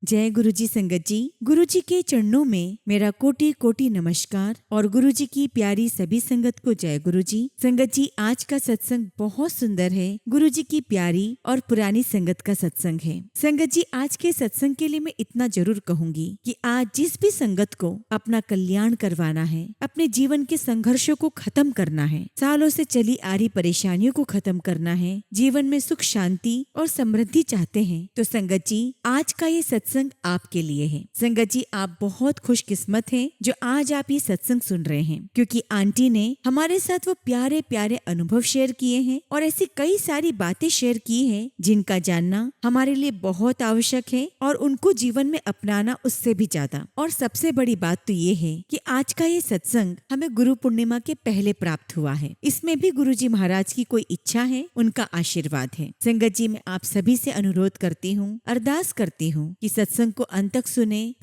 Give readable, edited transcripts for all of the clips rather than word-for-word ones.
जय गुरुजी संगत जी। गुरुजी के चरणों में मेरा कोटि कोटि नमस्कार और गुरुजी की प्यारी सभी संगत को जय गुरुजी। संगत जी, आज का सत्संग बहुत सुंदर है। गुरुजी की प्यारी और पुरानी संगत का सत्संग है। संगत जी, आज के सत्संग के लिए मैं इतना जरूर कहूंगी कि आज जिस भी संगत को अपना कल्याण करवाना है, अपने जीवन के संघर्षों को खत्म करना है, सालों से चली आ रही परेशानियों को खत्म करना है, जीवन में सुख शांति और समृद्धि चाहते हैं, तो संगत जी आज का ये सत्संग आपके लिए है। संगत जी, आप बहुत खुशकिस्मत हैं जो आज आप ये सत्संग सुन रहे हैं, क्योंकि आंटी ने हमारे साथ वो प्यारे प्यारे अनुभव शेयर किए हैं और ऐसी कई सारी बातें शेयर की हैं जिनका जानना हमारे लिए बहुत आवश्यक है और उनको जीवन में अपनाना उससे भी ज्यादा। और सबसे बड़ी बात तो ये है कि आज का ये सत्संग हमें गुरु पूर्णिमा के पहले प्राप्त हुआ है। इसमें भी गुरुजी महाराज की कोई इच्छा है, उनका आशीर्वाद है। संगत जी, मैं आप सभी से अनुरोध करती हूँ, अरदास करती हूँ कि सत्संग को अंत तक सुने,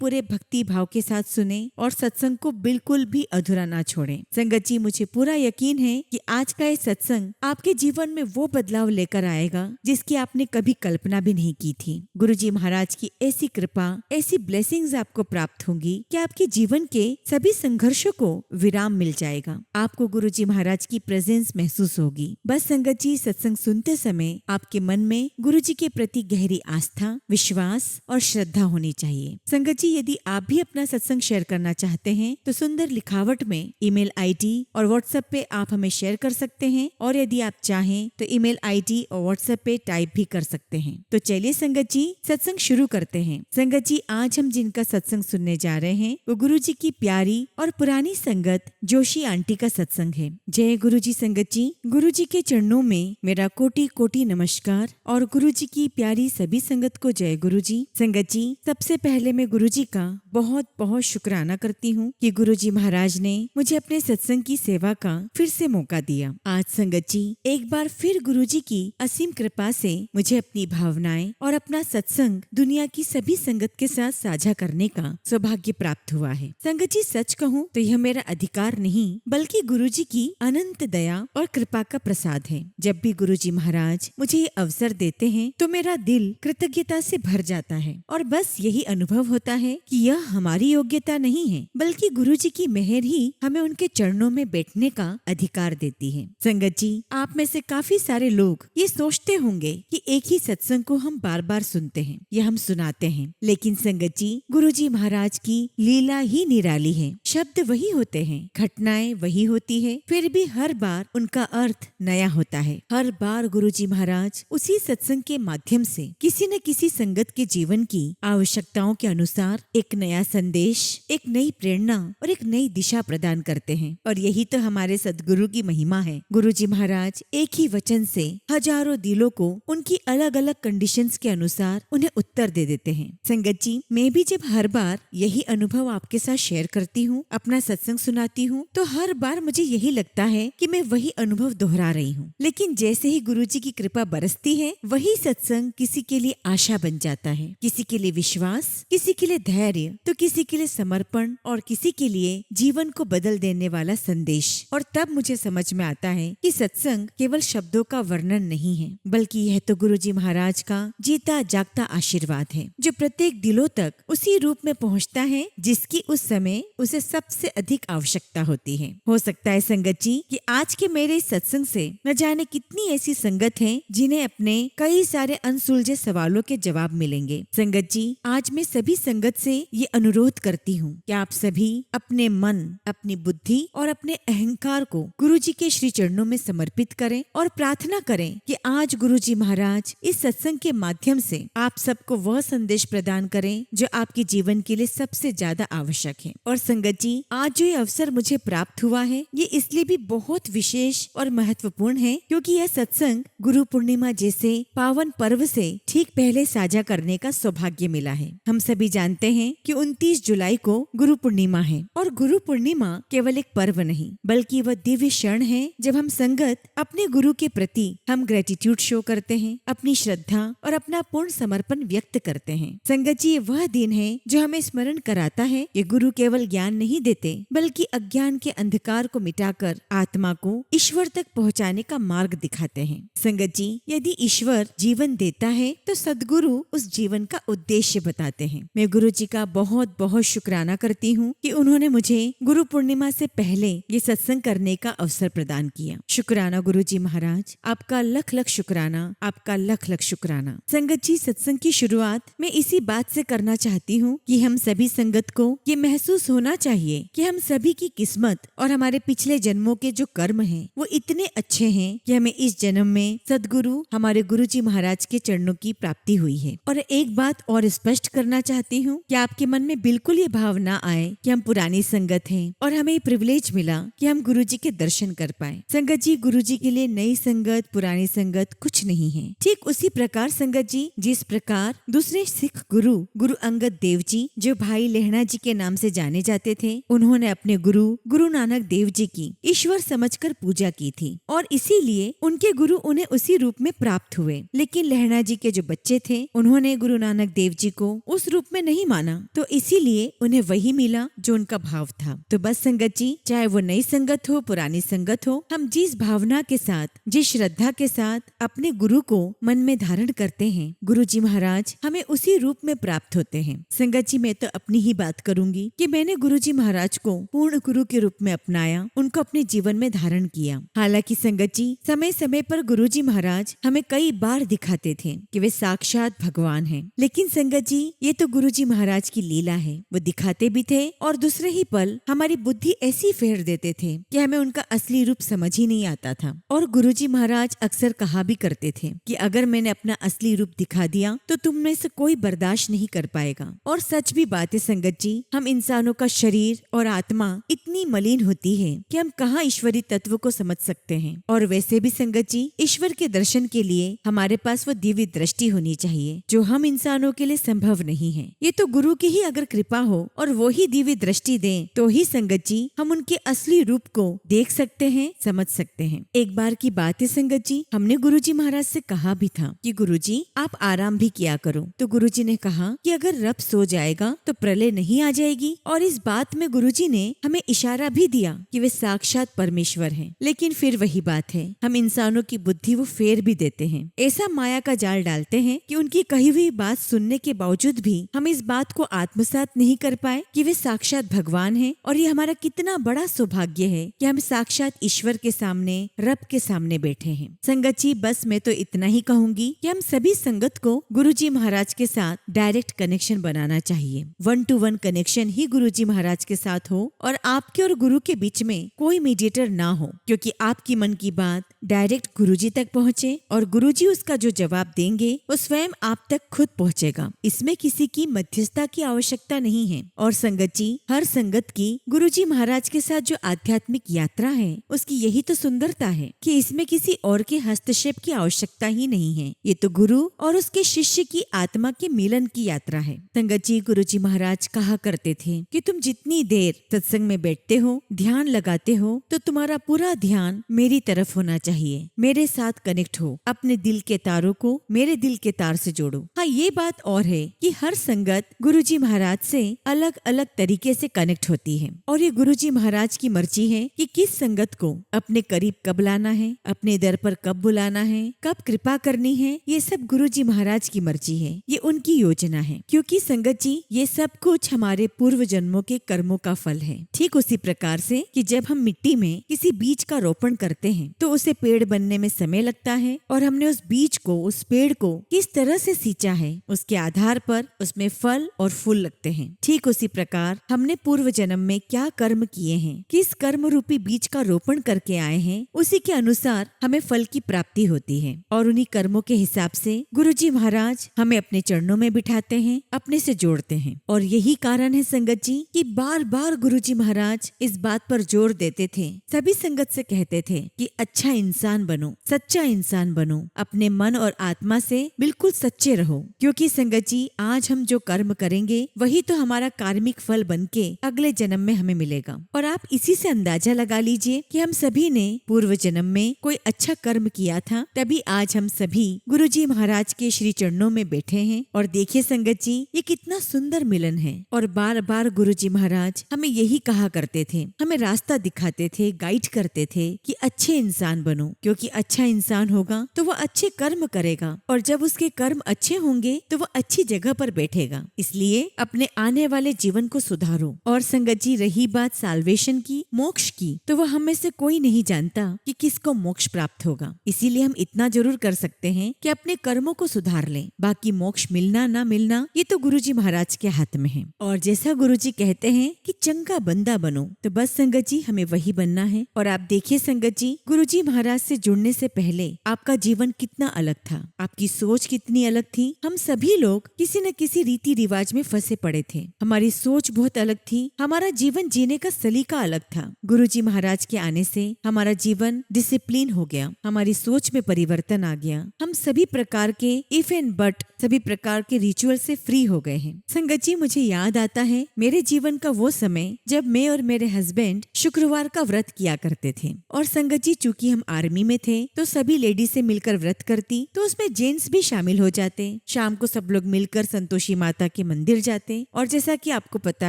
पूरे भक्ति भाव के साथ सुने और सत्संग को बिल्कुल भी अधूरा ना छोड़ें। संगत जी, मुझे पूरा यकीन है कि आज का ये सत्संग आपके जीवन में वो बदलाव लेकर आएगा जिसकी आपने कभी कल्पना भी नहीं की थी। गुरुजी महाराज की ऐसी कृपा, ऐसी ब्लेसिंग्स आपको प्राप्त होंगी कि आपके जीवन के सभी संघर्षों को विराम मिल जाएगा। आपको गुरुजी महाराज की प्रेजेंस महसूस होगी। बस संगत जी, सत्संग सुनते समय आपके मन में गुरुजी के प्रति गहरी आस्था, विश्वास और श्रद्धा होनी चाहिए। संगत जी, यदि आप भी अपना सत्संग शेयर करना चाहते हैं तो सुंदर लिखावट में ईमेल आईडी और व्हाट्सएप पे आप हमें शेयर कर सकते हैं, और यदि आप चाहें तो ईमेल आईडी और व्हाट्सएप पे टाइप भी कर सकते हैं। तो चलिए संगत जी, सत्संग शुरू करते हैं। संगत जी, आज हम जिनका सत्संग सुनने जा रहे हैं वो गुरुजी की प्यारी और पुरानी संगत जोशी आंटी का सत्संग है। जय गुरुजी संगत जी। गुरुजी के चरणों में मेरा कोटि कोटि नमस्कार और गुरुजी की प्यारी सभी संगत को जय गुरुजी। संगत जी, सबसे पहले मैं गुरुजी का बहुत बहुत शुक्राना करती हूँ कि गुरुजी महाराज ने मुझे अपने सत्संग की सेवा का फिर से मौका दिया। आज संगत जी, एक बार फिर गुरुजी की असीम कृपा से मुझे अपनी भावनाएं और अपना सत्संग दुनिया की सभी संगत के साथ साझा करने का सौभाग्य प्राप्त हुआ है। संगत जी, सच कहूँ तो यह मेरा अधिकार नहीं बल्कि गुरुजी की अनंत दया और कृपा का प्रसाद है। जब भी गुरुजी महाराज मुझे ये अवसर देते हैं तो मेरा दिल कृतज्ञता से भर जाता है और बस यही अनुभव होता है कि यह हमारी योग्यता नहीं है बल्कि गुरुजी की मेहर ही हमें उनके चरणों में बैठने का अधिकार देती है। संगत जी, आप में से काफी सारे लोग ये सोचते होंगे कि एक ही सत्संग को हम बार बार सुनते हैं या हम सुनाते हैं, लेकिन संगत जी, गुरुजी महाराज की लीला ही निराली है। शब्द वही होते हैं, घटनाएं वही होती है, फिर भी हर बार उनका अर्थ नया होता है। हर बार गुरुजी महाराज उसी सत्संग के माध्यम से किसी न किसी संगत के जीवन की आवश्यकताओं के अनुसार एक नया संदेश, एक नई प्रेरणा और एक नई दिशा प्रदान करते हैं। और यही तो हमारे सद्गुरु की महिमा है। गुरुजी महाराज एक ही वचन से हजारों दिलों को उनकी अलग अलग कंडीशंस के अनुसार उन्हें उत्तर दे देते हैं। संगत जी, मैं भी जब हर बार यही अनुभव आपके साथ शेयर करती हूँ, अपना सत्संग सुनाती हूँ, तो हर बार मुझे यही लगता है कि मैं वही अनुभव दोहरा रही हूँ। लेकिन जैसे ही गुरुजी की कृपा बरसती है, वही सत्संग किसी के लिए आशा बन जाता है, किसी के लिए विश्वास, किसी के लिए धैर्य, तो किसी के लिए समर्पण और किसी के लिए जीवन को बदल देने वाला संदेश। और तब मुझे समझ में आता है कि सत्संग केवल शब्दों का वर्णन नहीं है, बल्कि यह तो गुरुजी महाराज का जीता जागता आशीर्वाद है, जो प्रत्येक दिलों तक उसी रूप में पहुंचता है जिसकी उस समय उसे सबसे अधिक आवश्यकता होती है। हो सकता है संगत जी कि आज के मेरे इस सत्संग से न जाने कितनी ऐसी संगत हैं जिन्हें अपने कई सारे अनसुलझे सवालों के जवाब मिलेंगे। संगत जी, आज मैं सभी संगत से ये अनुरोध करती हूँ कि आप सभी अपने मन, अपनी बुद्धि और अपने अहंकार को गुरुजी के श्री चरणों में समर्पित करें और प्रार्थना करें कि आज गुरुजी महाराज इस सत्संग के माध्यम से आप सबको वह संदेश प्रदान करें जो आपके जीवन के लिए सबसे ज्यादा आवश्यक है। और संगत जी, आज जो ये अवसर मुझे प्राप्त हुआ है, ये इसलिए भी बहुत विशेष और महत्वपूर्ण है क्योंकि यह सत्संग गुरु पूर्णिमा जैसे पावन पर्व से ठीक पहले साझा करने का सौभाग्य मिला है। हम सभी जानते हैं कि 29 जुलाई को गुरु पूर्णिमा है और गुरु पूर्णिमा केवल एक पर्व नहीं बल्कि वह दिव्य क्षण है जब हम संगत अपने गुरु के प्रति हम ग्रेटिट्यूड शो करते हैं, अपनी श्रद्धा और अपना पूर्ण समर्पण व्यक्त करते हैं। संगत जी, वह दिन है जो हमें स्मरण कराता है कि गुरु केवल ज्ञान नहीं देते बल्कि अज्ञान के अंधकार को मिटाकर आत्मा को ईश्वर तक पहुँचाने का मार्ग दिखाते हैं। संगत जी, यदि ईश्वर जीवन देता है तो सद्गुरु उस जीवन का उद्देश्य बताते हैं। मैं गुरुजी का बहुत बहुत शुक्राना करती हूँ कि उन्होंने मुझे गुरु पूर्णिमा से पहले ये सत्संग करने का अवसर प्रदान किया। शुक्राना गुरुजी महाराज, आपका लख लख शुक्राना, आपका लख लख शुक्राना। संगत जी, सत्संग की शुरुआत मैं इसी बात से करना चाहती हूँ कि हम सभी संगत को ये महसूस होना चाहिए कि हम सभी की किस्मत और हमारे पिछले जन्मों के जो कर्म हैं वो इतने अच्छे हैं कि हमें इस जन्म में सदगुरु हमारे गुरुजी महाराज के चरणों की प्राप्ति हुई है। और एक बात और स्पष्ट करना चाहती हूँ कि आपके मन में बिल्कुल ये भाव ना आए कि हम पुरानी संगत हैं और हमें ये प्रिविलेज मिला कि हम गुरुजी के दर्शन कर पाए। संगत जी, गुरुजी के लिए नई संगत पुरानी संगत कुछ नहीं है। ठीक उसी प्रकार संगत जी, जिस प्रकार दूसरे सिख गुरु गुरु अंगद देव जी, जो भाई लेहना जी के नाम से जाने जाते थे, उन्होंने अपने गुरु गुरु नानक देव जी की ईश्वर समझकर पूजा की थी और इसीलिए उनके गुरु उन्हें उसी रूप में प्राप्त हुए। लेकिन लेहना जी के जो बच्चे थे, उन्होंने गुरु नानक देव जी को उस रूप में नहीं माना, तो इसीलिए उन्हें वही मिला जो उनका भाव था। तो बस संगत जी, चाहे वो नई संगत हो पुरानी संगत हो, हम जिस भावना के साथ, जिस श्रद्धा के साथ अपने गुरु को मन में धारण करते हैं, गुरु जी महाराज हमें उसी रूप में प्राप्त होते हैं। संगत जी, मैं तो अपनी ही बात करूंगी कि मैंने गुरु जी महाराज को पूर्ण गुरु के रूप में अपनाया, उनको अपने जीवन में धारण किया। हालांकि संगत जी, समय समय पर गुरु जी महाराज हमें कई बार दिखाते थे कि वे साक्षात भगवान हैं। लेकिन संगत जी, ये तो गुरु जी महाराज की लीला है। वो दिखाते भी थे और दूसरे ही पल हमारी बुद्धि ऐसी फेर देते थे कि हमें उनका असली रूप समझ ही नहीं आता था। और गुरु जी महाराज अक्सर कहा भी करते थे कि अगर मैंने अपना असली रूप दिखा दिया तो तुम में से कोई बर्दाश्त नहीं कर पाएगा। और सच भी बात है संगत जी, हम इंसानों का शरीर और आत्मा इतनी मलिन होती है कि हम कहाँ ईश्वरी तत्व को समझ सकते हैं। और वैसे भी संगत जी, ईश्वर के दर्शन के लिए हमारे पास वो दिव्य दृष्टि होनी चाहिए जो हम इंसानों के लिए संभव नहीं है। ये तो गुरु की ही अगर कृपा हो और वो ही दिव्य दृष्टि दें तो ही संगत जी हम उनके असली रूप को देख सकते हैं, समझ सकते हैं। एक बार की बात है संगत जी, हमने गुरु जी महाराज से कहा भी था कि गुरु जी आप आराम भी किया करो। तो गुरु जी ने कहा कि अगर रब सो जाएगा तो प्रलय नहीं आ जाएगी। और इस बात में गुरु जी ने हमें इशारा भी दिया कि वे साक्षात परमेश्वर हैं। लेकिन फिर वही बात है, हम इंसानों की बुद्धि वो फेर भी देते हैं, ऐसा माया का जाल डालते हैं कि उनकी कही हुई बात सुनने के बावजूद भी हम इस बात को आत्मसात नहीं कर पाए कि वे साक्षात भगवान हैं। और ये हमारा कितना बड़ा सौभाग्य है कि हम साक्षात ईश्वर के सामने, रब के सामने बैठे हैं। संगत जी, बस मैं तो इतना ही कहूंगी कि हम सभी संगत को गुरु जी महाराज के साथ डायरेक्ट कनेक्शन बनाना चाहिए। 1-to-1 कनेक्शन ही गुरु जी महाराज के साथ हो और आपके और गुरु के बीच में कोई मीडिएटर ना हो, क्योंकि आपकी मन की बात डायरेक्ट गुरु जी तक पहुँचे और गुरु जी उसका जो जवाब देंगे वो स्वयं आप तक खुद पहुँचेगा। इसमें किसी की मध्यस्थता की आवश्यकता नहीं है। और संगत जी, हर संगत की गुरु जी महाराज के साथ जो आध्यात्मिक यात्रा है उसकी यही तो सुंदरता है कि इसमें किसी और के हस्तक्षेप की आवश्यकता ही नहीं है। ये तो गुरु और उसके शिष्य की आत्मा के मिलन की यात्रा है। संगत जी, गुरु जी महाराज कहा करते थे कि तुम जितनी देर सत्संग में बैठते हो, ध्यान लगाते हो, तो तुम्हारा पूरा ध्यान मेरी तरफ होना चाहिए। मेरे साथ कनेक्ट हो, अपने दिल के तारों को मेरे दिल के तार से जोड़ो। हाँ, ये बात और है कि हर संगत गुरु जी महाराज से अलग अलग तरीके से कनेक्ट होती है और ये गुरु जी महाराज की मर्जी है कि किस संगत को अपने करीब कब लाना है, अपने दर पर कब बुलाना है, कब कृपा करनी है। ये सब गुरु जी महाराज की मर्जी है, ये उनकी योजना है। क्योंकि संगत जी, ये सब कुछ हमारे पूर्व जन्मों के कर्मों का फल है। ठीक उसी प्रकार से कि जब हम मिट्टी में किसी बीज का रोपण करते हैं तो उसे पेड़ बनने में समय लगता है और हमने उस बीज को, उस पेड़ को किस तरह से सींचा है, उसके आधार पर उसमें फल और फूल लगते हैं। ठीक उसी प्रकार हमने पूर्व जन्म में क्या कर्म किए हैं, किस कर्म रूपी बीज का रोपण करके आए हैं, उसी के अनुसार हमें फल की प्राप्ति होती है। और उन्हीं कर्मों के हिसाब से गुरु जी महाराज हमें अपने चरणों में बिठाते हैं, अपने से जोड़ते हैं। और यही कारण है संगत जी कि बार बार गुरु जी महाराज इस बात पर जोर देते थे, सभी संगत से कहते थे कि अच्छा इंसान बनो, सच्चा इंसान बनो, अपने मन और आत्मा से बिल्कुल सच्चे रहो। क्योंकि संगत जी, आज हम जो कर्म करेंगे वही तो हमारा कार्मिक फल बनके अगले जन्म में हमें मिलेगा। और आप इसी से अंदाजा लगा लीजिए कि हम सभी ने पूर्व जन्म में कोई अच्छा कर्म किया था, तभी आज हम सभी गुरु जी महाराज के श्री चरणों में बैठे हैं। और देखिए संगत जी, ये कितना सुंदर मिलन है। और बार बार गुरु जी महाराज हमें यही कहा करते थे, हमें रास्ता दिखाते थे, गाइड करते थे कि अच्छे इंसान बनो, क्योंकि अच्छा इंसान होगा तो वह अच्छे कर्म करेगा और जब उसके कर्म अच्छे होंगे तो वो अच्छी जगह पर बैठेगा। इसलिए अपने आने वाले जीवन को सुधारो। और संगत जी, रही बात साल्वेशन की, मोक्ष की, तो वो हम में से कोई नहीं जानता कि किसको मोक्ष प्राप्त होगा। इसीलिए हम इतना जरूर कर सकते हैं कि अपने कर्मों को सुधार लें। बाकी मोक्ष मिलना ना मिलना ये तो गुरुजी महाराज के हाथ में है। और जैसा गुरुजी कहते हैं कि चंगा बंदा बनो, तो बस संगत जी हमें वही बनना है। और आप देखिए संगत जी, गुरुजी महाराज से जुड़ने से पहले आपका जीवन कितना अलग था, आपकी सोच कितनी अलग थी। हम सभी लोग किसी न किसी रीति रिवाज में फंसे पड़े थे। हमारी सोच बहुत अलग थी, हमारा जीवन जीने का सलीका अलग था। गुरुजी महाराज के आने से हमारा जीवन डिसिप्लिन हो गया, हमारी सोच में परिवर्तन आ गया। हम सभी प्रकार के इफ एंड बट, सभी प्रकार के रिचुअल से फ्री हो गए हैं। संगत जी, मुझे याद आता है मेरे जीवन का वो समय जब मैं और मेरे हस्बैंड शुक्रवार का व्रत किया करते थे। और संगत जी, चूंकि हम आर्मी में थे तो सभी लेडीज से मिलकर व्रत करती, तो उसमें जेंट्स भी शामिल हो जाते। शाम को सब लोग मिलकर संतोषी माता के मंदिर जाते। और जैसा कि आपको पता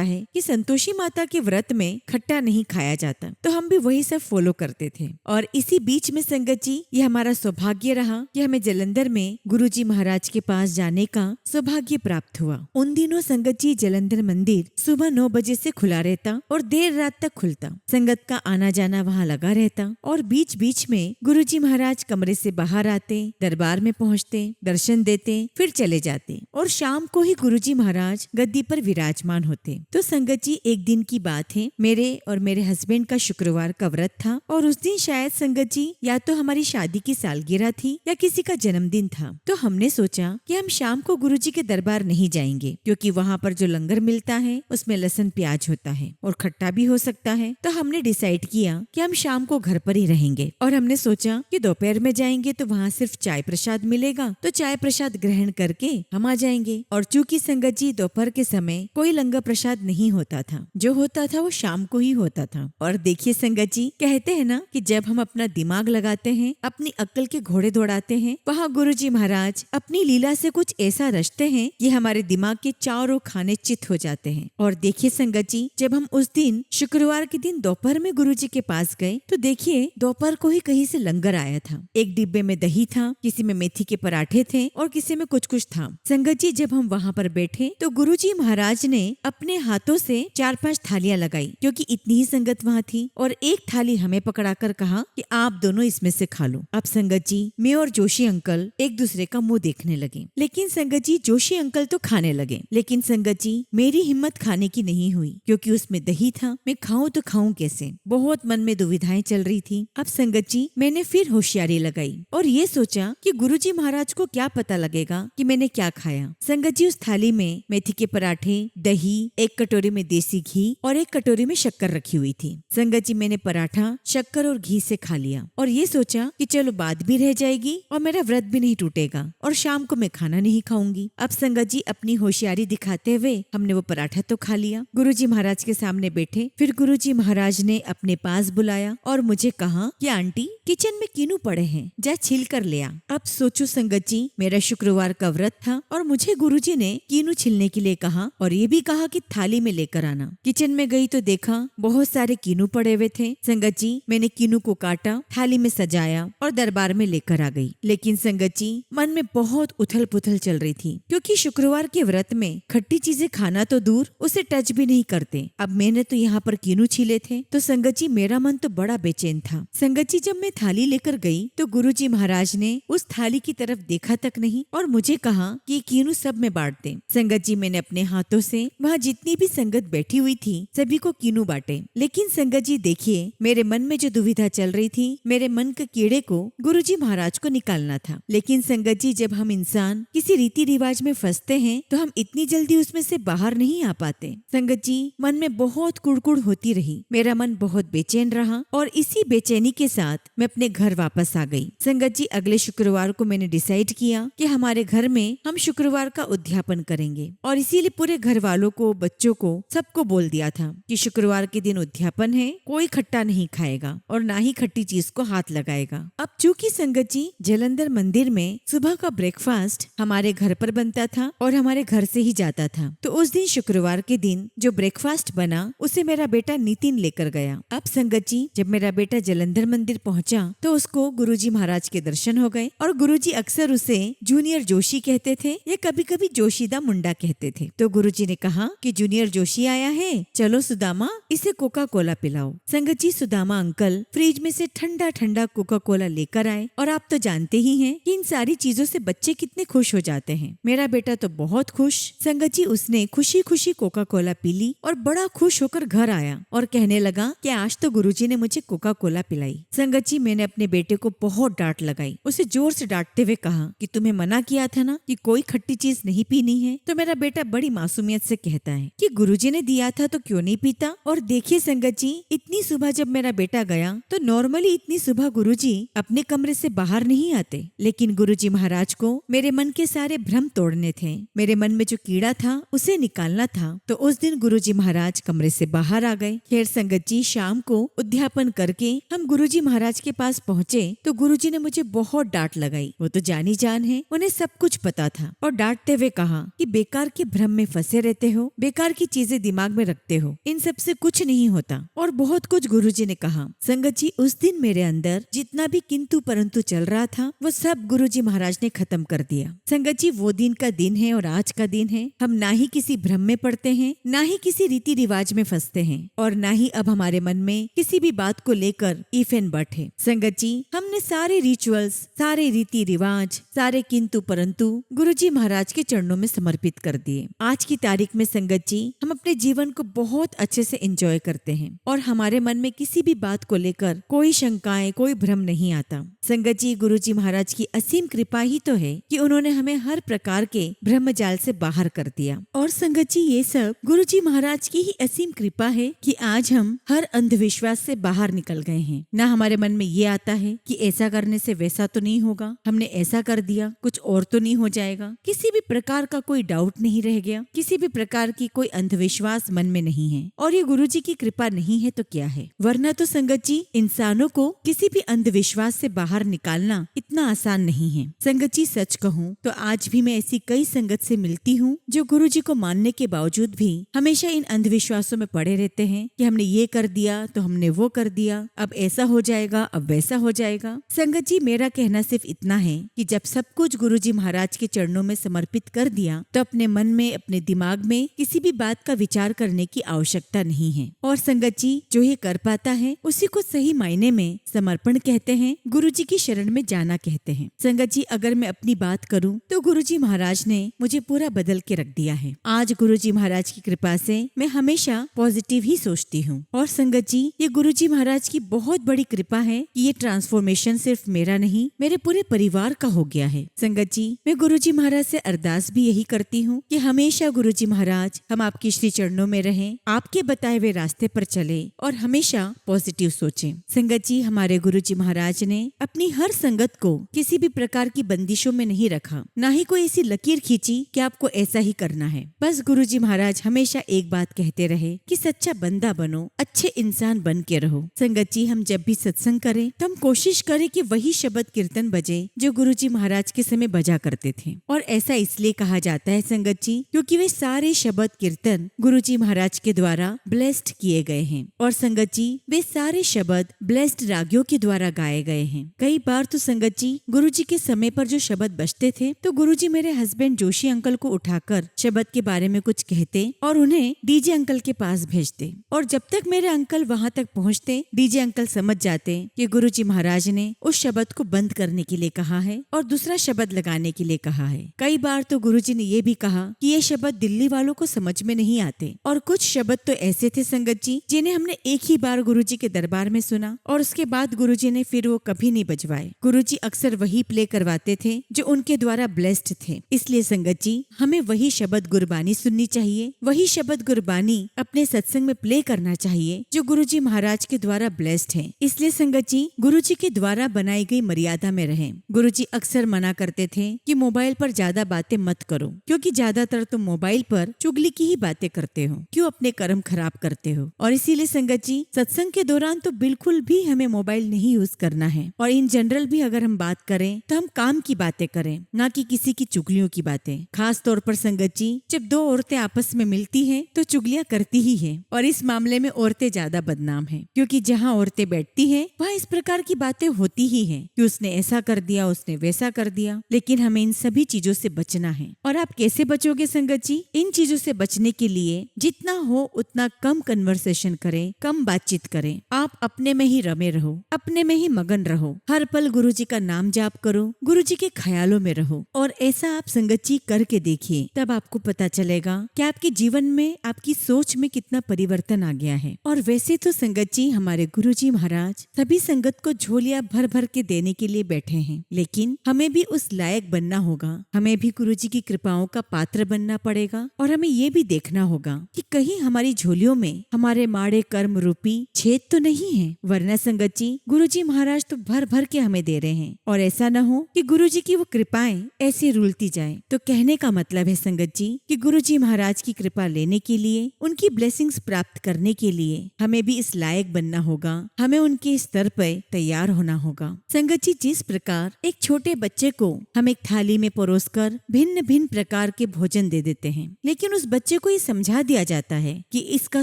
है कि संतोषी माता के व्रत में खट्टा नहीं खाया जाता, तो हम भी वही सब फॉलो करते थे। और इसी बीच में संगत जी, ये हमारा सौभाग्य रहा कि हमें जालंधर में गुरुजी महाराज के पास जाने का सौभाग्य प्राप्त हुआ। उन दिनों संगत जी, जालंधर मंदिर सुबह 9 बजे से खुला रहता और देर रात तक खुलता। संगत का आना जाना वहाँ लगा रहता। और बीच बीच में गुरुजी महाराज कमरे से बाहर आते, दरबार में पहुँचते, दर्शन देते, फिर चले जाते। और शाम को ही गुरुजी महाराज गद्दी पर विराजमान होते। तो संगत जी, एक दिन की बात है, मेरे और मेरे हस्बैंड का शुक्रवार का व्रत था। और उस दिन शायद संगत जी या तो हमारी शादी की सालगिरह थी या किसी का जन्मदिन था। तो हमने सोचा कि हम शाम को गुरुजी के दरबार नहीं जाएंगे, क्योंकि वहाँ पर जो लंगर मिलता है उसमें लहसुन प्याज होता है और खट्टा भी हो सकता है। तो हमने डिसाइड किया कि हम शाम को घर पर ही रहेंगे। और हमने सोचा कि दोपहर में जाएंगे तो वहाँ सिर्फ चाय प्रसाद मिलेगा, तो चाय प्रसाद ग्रहण करके हम आ जाएंगे। और चूंकि संगत जी दोपहर के समय कोई लंगर प्रसाद नहीं होता था, जो होता था वो शाम को ही होता था। और देखिए संगत जी, कहते हैं ना कि जब हम अपना दिमाग लगाते हैं, अपनी अक्ल के घोड़े दौड़ाते हैं, वहाँ गुरुजी महाराज अपनी लीला से कुछ ऐसा रचते हैं कि हमारे दिमाग के चारों खाने चित हो जाते हैं। और देखिए संगत जी, जब हम उस दिन शुक्रवार के दिन दोपहर में गुरुजी के पास गए, तो देखिए दोपहर को ही कहीं से लंगर आया था। एक डिब्बे में दही था, किसी में मेथी के पराठे थे और किसी में कुछ कुछ था। संगत जी, जब हम वहाँ पर बैठे तो गुरुजी महाराज ने अपने हाथों से 4-5 थालियां लगाई, क्योंकि इतनी ही संगत वहाँ थी। और एक थाली हमें पकड़ाकर कहा कि आप दोनों इसमें से खा लो। अब संगत जी, मैं और जोशी अंकल एक दूसरे का मुंह देखने लगे। लेकिन संगत जी, जोशी अंकल तो खाने लगे, लेकिन संगत जी मेरी हिम्मत खाने की नहीं हुई, क्योंकि उसमें दही था। मैं खाऊं तो खाऊं कैसे, बहुत मन में दुविधाएं चल रही थी। अब संगत जी, मैंने फिर होशियारी लगाई और ये सोचा कि गुरुजी महाराज को क्या पता लगेगा कि मैंने क्या खाया। संगत जी, उस थाली में मेथी के पराठे, दही, एक कटोरी में देसी घी और एक कटोरी में शक्कर रखी हुई थी। संगत जी, मैंने पराठा शक्कर और घी से खा लिया और ये सोचा कि चलो बात भी रह जाएगी और मेरा व्रत भी नहीं टूटेगा और शाम को मैं खाना नहीं खाऊंगी। अब संगत जी, अपनी होशियारी दिखाते हुए हमने वो पराठा तो खा लिया, गुरुजी महाराज के सामने बैठे। फिर गुरुजी महाराज ने अपने पास बुलाया और मुझे कहा कि आंटी, किचन में कीनू पड़े हैं, जा छिल कर ले आ। अब सोचो संगत जी, मेरा शुक्रवार का व्रत था और मुझे गुरुजी ने कीनू छिलने के लिए कहा और ये भी कहा कि थाली में लेकर आना। किचन में गई तो देखा बहुत सारे कीनू पड़े हुए थे। संगत जी, मैंने कीनू को काटा, थाली में सजाया और दरबार में लेकर आ गई। लेकिन संगत जी, मन में बहुत उथल पुथल चल रही थी, क्योंकि शुक्रवार के व्रत में खट्टी चीजें खाना तो दूर, उसे टच भी नहीं करते। अब मैंने तो यहाँ पर कीनू छिले थे, तो संगत जी मेरा मन तो बड़ा बेचैन था। संगत जी, जब मैं थाली लेकर गई तो गुरुजी महाराज ने उस थाली की तरफ देखा तक नहीं और मुझे कहा कि कीनू सब में बांट दे। संगत जी, मैंने अपने हाथों से वहाँ जितनी भी संगत बैठी हुई थी सभी को कीनू बांटे। लेकिन संगत जी देखिए, मेरे मन में जो दुविधा चल रही थी, मेरे मन के कीड़े को गुरुजी महाराज को निकालना था। लेकिन संगत जी, जब हम इंसान किसी रीति रिवाज में फंसते हैं तो हम इतनी जल्दी उसमें से बाहर नहीं आ पाते। संगत जी, मन में बहुत कुड़कुड़ होती रही, मेरा मन बहुत बेचैन रहा और इसी बेचैनी के साथ मैं अपने घर वापस आ गई। संगत जी, अगले शुक्रवार को मैंने डिसाइड किया कि हमारे घर में हम शुक्रवार का उद्यापन करेंगे और इसीलिए पूरे घर वालों को, बच्चों को, सबको बोल दिया था कि शुक्रवार के दिन उद्यापन है, कोई खट्टा नहीं खाएगा और ना ही खट्टी चीज को हाथ लगाएगा। अब चूंकि संगत जी जालंधर मंदिर में सुबह का ब्रेकफास्ट हमारे घर पर बनता था और हमारे घर से ही जाता था, तो उस दिन शुक्रवार के दिन जो ब्रेकफास्ट बना उसे मेरा बेटा नितिन लेकर गया। अब संगत जी, जब मेरा बेटा जालंधर मंदिर पहुंचा तो उसको गुरुजी महाराज के दर्शन हो गए और गुरुजी अक्सर उसे जूनियर जोशी जोशी कहते थे या कभी कभी जोशीदा मुंडा कहते थे। तो गुरुजी ने कहा कि जूनियर जोशी आया है, चलो सुदामा इसे कोका कोला पिलाओ। संगत जी, सुदामा अंकल फ्रिज में से ठंडा ठंडा कोका कोला लेकर आए और आप तो जानते ही हैं कि इन सारी चीजों से बच्चे कितने खुश हो जाते हैं। मेरा बेटा तो बहुत खुश। संगत जी, उसने खुशी खुशी कोका कोला पी ली और बड़ा खुश होकर घर आया और कहने लगा कि आज तो गुरुजी ने मुझे कोका कोला पिलाई। संगत जी, मैंने अपने बेटे को बहुत डांट लगाई। उसे जोर से डांटते हुए कहा कि तुम्हें मना किया था ना कि कोई खट्टी चीज नहीं पीनी है। तो मेरा बेटा बड़ी मासूमियत से कहता है कि गुरुजी ने दिया था तो क्यों नहीं पीता। और देखिए संगत जी, इतनी सुबह जब मेरा बेटा गया तो नॉर्मली इतनी सुबह गुरुजी अपने कमरे से बाहर नहीं आते, लेकिन गुरुजी महाराज को मेरे मन के सारे भ्रम तोड़ने थे। मेरे मन में जो कीड़ा था उसे निकालना था। तो उस दिन गुरुजी महाराज कमरे से बाहर आ गए। खैर संगत जी, शाम को उद्यापन करके हम गुरुजी महाराज के पास पहुँचे तो गुरुजी ने मुझे बहुत डांट लगाई। वो तो जानी जान है, उन्हें सब कुछ पता था और डांटते हुए कहा कि बेकार के भ्रम में फंसे रहते हो, बेकार की चीजें दिमाग में रखते हो, इन सब से कुछ नहीं होता और बहुत कुछ गुरुजी ने कहा। संगत जी, उस दिन मेरे अंदर जितना भी किंतु परंतु चल रहा था वो सब गुरुजी महाराज ने खत्म कर दिया। संगत जी, वो दिन का दिन है और आज का दिन है। हम ना ही किसी भ्रम में पड़ते हैं, ना ही किसी रीति रिवाज में फंसते हैं और ना ही अब हमारे मन में किसी भी बात को लेकर इफ एंड बट है। संगत जी, हमने सारे रिचुअल्स, सारे रीति रिवाज, सारे किंतु परंतु गुरुजी महाराज के चरणों में समर्पित कर दिए। आज की तारीख में संगत जी, हम अपने जीवन को बहुत अच्छे से एंजॉय करते हैं और हमारे मन में किसी भी बात को लेकर कोई शंकाएं, कोई भ्रम नहीं आता। संगत जी, गुरुजी महाराज की असीम कृपा ही तो है कि उन्होंने हमें हर प्रकार के ब्रह्म जाल से बाहर कर दिया। और संगत जी, ये सब गुरुजी महाराज की ही असीम कृपा है कि आज हम हर अंधविश्वास से बाहर निकल गए हैं। ना हमारे मन में ये आता है कि ऐसा करने से वैसा तो नहीं होगा, हमने ऐसा कर दिया कुछ और तो नहीं हो जाएगा। किसी भी प्रकार का कोई डाउट नहीं रह गया, किसी भी प्रकार की कोई अंधविश्वास मन में नहीं है। और ये गुरुजी की कृपा नहीं है तो क्या है, वरना तो संगत जी, इंसानों को किसी भी अंधविश्वास से बाहर निकालना इतना आसान नहीं है। संगत जी, सच कहूँ तो आज भी मैं ऐसी कई संगत से मिलती हूँ जो गुरुजी को मानने के बावजूद भी हमेशा इन अंधविश्वासों में पड़े रहते हैं कि हमने ये कर दिया तो हमने वो कर दिया, अब ऐसा हो जाएगा, अब वैसा हो जाएगा। संगत जी, मेरा कहना सिर्फ इतना है कि जब सब कुछ गुरुजी महाराज के चरणों में समर्पित कर दिया तो अपने मन में, अपने दिमाग में किसी भी बात का विचार करने की आवश्यकता नहीं है। और संगत जी, जो ये कर पाता है उसी को सही मायने में समर्पण कहते हैं, गुरुजी की शरण में जाना कहते हैं। संगत जी, अगर मैं अपनी बात करूं तो गुरुजी महाराज ने मुझे पूरा बदल के रख दिया है। आज गुरुजी महाराज की कृपा से मैं हमेशा पॉजिटिव ही सोचती हूँ। और संगत जी, ये गुरुजी महाराज की बहुत बड़ी कृपा है कि ये ट्रांसफॉर्मेशन सिर्फ मेरा नहीं, मेरे पूरे परिवार का हो गया है। संगत जी, मैं गुरुजी महाराज से अरदास भी यही करती हूँ कि हमेशा गुरुजी महाराज हम आपके श्री चरणों में रहें, आपके बताए हुए रास्ते पर चले और हमेशा पॉजिटिव सोचें। संगत जी, हमारे गुरुजी महाराज ने अपनी हर संगत को किसी भी प्रकार की बंदिशों में नहीं रखा, ना ही कोई ऐसी लकीर खींची कि आपको ऐसा ही करना है। बस गुरुजी महाराज हमेशा एक बात कहते रहे कि सच्चा बंदा बनो, अच्छे इंसान बन के रहो। संगत जी, हम जब भी सत्संग करें तो हम कोशिश करें कि वही शब्द कीर्तन बजे जो गुरुजी महाराज के समय बजा करते थे। और ऐसा इसलिए कहा जाता है संगत जी, क्योंकि वे सारे शब्द कीर्तन गुरुजी महाराज के द्वारा ब्लेस्ड किए गए हैं। और संगत जी, वे सारे शब्द ब्लेस्ड रागियों के द्वारा गाए गए हैं। कई बार तो संगत जी, गुरुजी के समय पर जो शब्द बजते थे तो गुरुजी मेरे हस्बैंड जोशी अंकल को उठाकर शब्द के बारे में कुछ कहते और उन्हें डीजे अंकल के पास भेजते। और जब तक मेरे अंकल वहां तक पहुंचते, डीजे अंकल समझ जाते कि गुरुजी महाराज ने उस शब्द को बंद करने के लिए कहा है और दूसरा शब्द लगाने के लिए कहा है। कई बार तो गुरुजी ने ये भी कहा कि ये शब्द दिल्ली वालों को समझ में नहीं आते। और कुछ शब्द तो ऐसे थे संगत जी, जिन्हें हमने एक ही बार गुरुजी के दरबार में सुना और उसके बाद गुरुजी ने फिर वो कभी नहीं बजवाए। गुरुजी अक्सर वही प्ले करवाते थे जो उनके द्वारा ब्लेस्ड थे। इसलिए संगत जी, हमें वही शब्द गुरबानी सुननी चाहिए, वही शब्द गुरबानी अपने सत्संग में प्ले करना चाहिए जो गुरुजी महाराज के द्वारा ब्लेस्ड है। इसलिए संगत जी, गुरुजी के द्वारा बनाई गई मर्यादा में रहें। गुरुजी अक्सर मना करते थे कि मोबाइल पर ज्यादा बातें मत करो, क्योंकि ज्यादातर तुम मोबाइल पर चुगली की ही बातें करते हो, क्यों अपने कर्म खराब करते हो। और इसीलिए संगत जी, सत्संग के दौरान तो बिल्कुल भी हमें मोबाइल नहीं यूज करना है। और इन जनरल भी अगर हम बात करें तो हम काम की बातें करें, ना कि किसी की चुगलियों की बातें। खास तौर पर संगत जी, जब दो औरतें आपस में मिलती हैं तो चुगलियां करती ही हैं। और इस मामले में औरतें ज्यादा बदनाम हैं, क्योंकि जहां औरतें बैठती हैं वहां इस प्रकार की बातें होती ही हैं कि उसने ऐसा कर दिया, उसने वैसा कर दिया। लेकिन हमें हमें इन सभी चीजों से बचना है। और आप कैसे बचोगे संगत जी? इन चीजों से बचने के लिए जितना हो उतना कम कन्वर्सेशन करें, कम बातचीत करें। आप अपने में ही रमे रहो, अपने में ही मगन रहो, हर पल गुरुजी का नाम जाप करो, गुरुजी के ख्यालों में रहो। और ऐसा आप संगत जी करके देखिए, तब आपको पता चलेगा कि आपके जीवन में, आपकी सोच में कितना परिवर्तन आ गया है। और वैसे तो संगत जी हमारे गुरुजी महाराज सभी संगत को झोलियां भर भर के देने के लिए बैठे हैं, लेकिन हमें भी उस लायक बनना होगा। हमें भी गुरुजी की कृपाओं का पात्र बनना पड़ेगा। और हमें ये भी देखना होगा कि कहीं हमारी झोलियों में हमारे माड़े कर्म रूपी छेद तो नहीं है, वरना संगत जी गुरुजी महाराज तो भर भर के हमें दे रहे हैं। और ऐसा न हो कि गुरुजी की वो कृपाएं ऐसे रुलती जाए। तो कहने का मतलब है संगत जी कि गुरुजी महाराज की कृपा लेने के लिए, उनकी ब्लेसिंग्स प्राप्त करने के लिए हमें भी इस लायक बनना होगा, हमें उनके स्तर पर तैयार होना होगा। संगत जी जिस प्रकार एक छोटे बच्चे को हम एक थाली में परोसकर भिन्न भिन्न प्रकार के भोजन दे देते हैं, लेकिन उस बच्चे को ये समझा दिया जाता है कि इसका